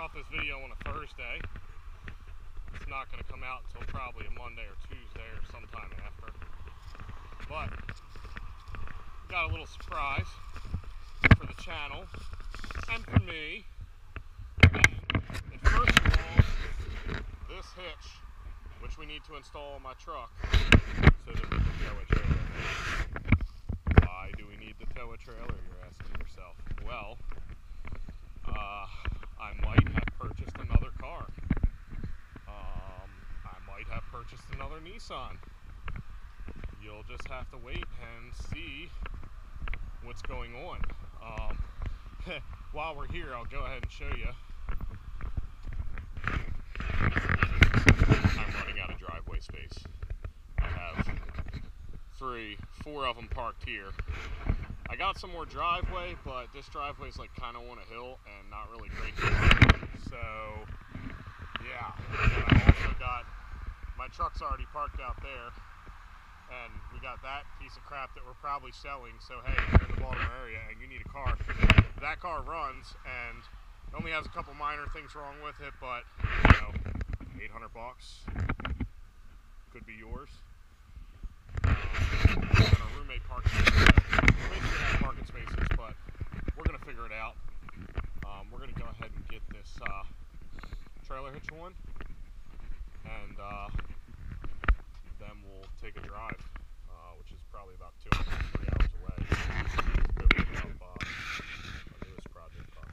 shot this video on a Thursday. It's not going to come out until probably a Monday or Tuesday or sometime after. But got a little surprise for the channel and for me. And first of all, this hitch, which we need to install on my truck so that we can tow a trailer. Why do we need to tow a trailer, you're asking yourself? Well, I might have purchased another car. I might have purchased another Nissan. You'll just have to wait and see what's going on. While we're here, I'll go ahead and show you. I'm running out of driveway space. I have 4 of them parked here. I got some more driveway, but this driveway is like kind of on a hill and not really great to park. So, yeah. And I also got, my truck's already parked out there, and we got that piece of crap that we're probably selling. So, hey, if you're in the Baltimore area and you need a car, that car runs and only has a couple minor things wrong with it, but, you know, $800 could be yours. And our roommate parking spaces, basically have parking spaces, but we're going to figure it out. We're going to go ahead and get this trailer hitch on, and then we'll take a drive, which is probably about 2 hours, 3 hours away. Go pick up our newest project car.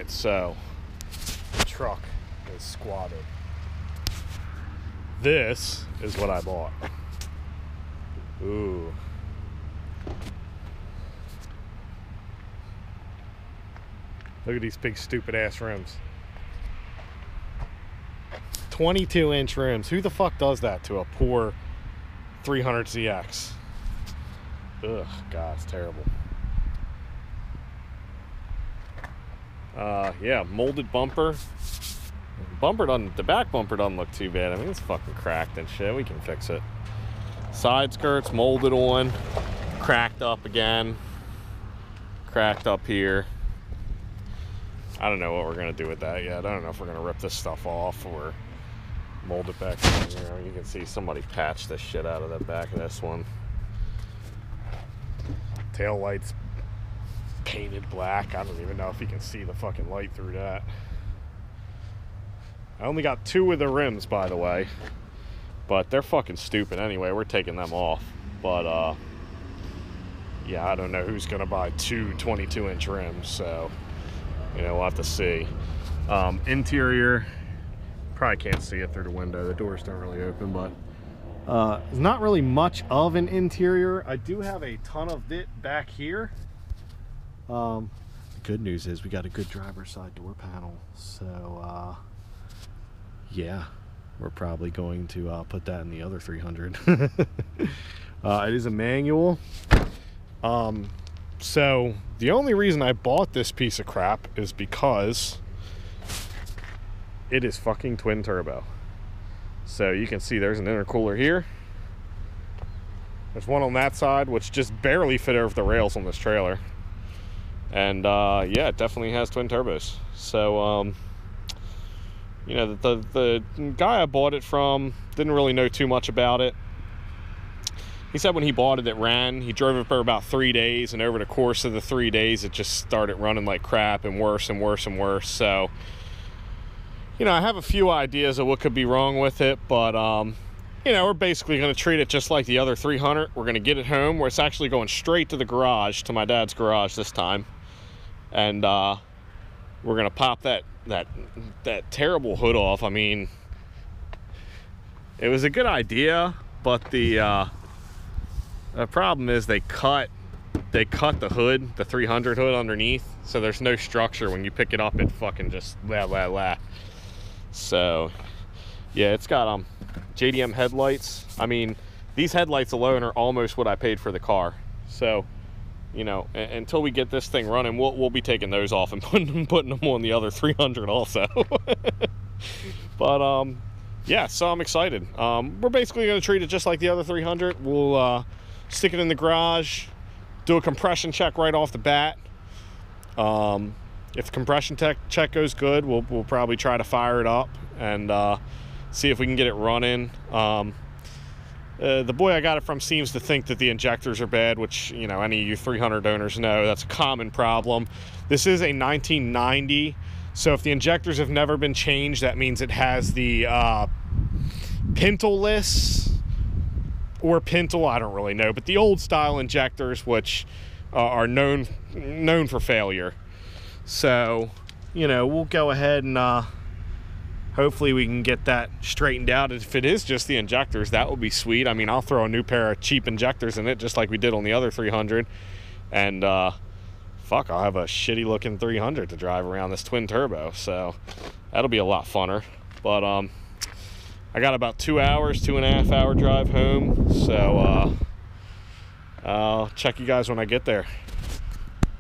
right, so the truck is squatted. This is what I bought. Ooh. Look at these big stupid ass rims. 22-inch rims. Who the fuck does that to a poor 300ZX? Ugh, God, it's terrible. Yeah, molded bumper. The back bumper doesn't look too bad. I mean, it's fucking cracked and shit. We can fix it. Side skirts molded on, cracked up again, cracked up here. I don't know what we're gonna do with that yet. I don't know if we're gonna rip this stuff off or mold it back in. You know, you can see somebody patched the shit out of the back of this one. Tail lights painted black. I don't even know if you can see the fucking light through that. I only got 2 of the rims, by the way, but they're fucking stupid anyway. We're taking them off. But yeah, I don't know who's gonna buy 2 22-inch rims, so you know, we'll have to see. Interior, probably can't see it through the window. The doors don't really open, but there's not really much of an interior. I do have a ton of it back here. The good news is we got a good driver's side door panel, so yeah, we're probably going to put that in the other 300. It is a manual. So the only reason I bought this piece of crap is because it is fucking twin turbo. So you can see there's an intercooler here. There's one on that side, which just barely fit over the rails on this trailer. And yeah, it definitely has twin turbos. So you know, the guy I bought it from didn't really know too much about it. He said when he bought it ran. He drove it for about 3 days, and over the course of the 3 days it just started running like crap and worse and worse and worse. So you know, I have a few ideas of what could be wrong with it, but you know, we're basically going to treat it just like the other 300. We're going to get it home, where it's actually going straight to the garage, to my dad's garage this time, and we're going to pop that terrible hood off. I mean, it was a good idea, but the problem is they cut the hood, the 300 hood underneath, so there's no structure. When you pick it up, it fucking just la. So yeah, it's got JDM headlights. I mean, these headlights alone are almost what I paid for the car. So you know, until we get this thing running, we'll be taking those off and putting them on the other 300 also. But yeah, so I'm excited. We're basically going to treat it just like the other 300. We'll stick it in the garage, do a compression check right off the bat. If the compression check goes good, we'll probably try to fire it up and see if we can get it running. The boy I got it from seems to think that the injectors are bad, which, you know, any of you 300 owners know that's a common problem. This is a 1990, so if the injectors have never been changed, that means it has the pintle-less or pintle, I don't really know, but the old style injectors, which are known for failure. So, you know, we'll go ahead and hopefully we can get that straightened out. If it is just the injectors, that would be sweet. I mean, I'll throw a new pair of cheap injectors in it, just like we did on the other 300. And fuck, I'll have a shitty looking 300 to drive around this twin turbo. So that'll be a lot funner. But I got about 2 hours, 2.5 hour drive home. So I'll check you guys when I get there.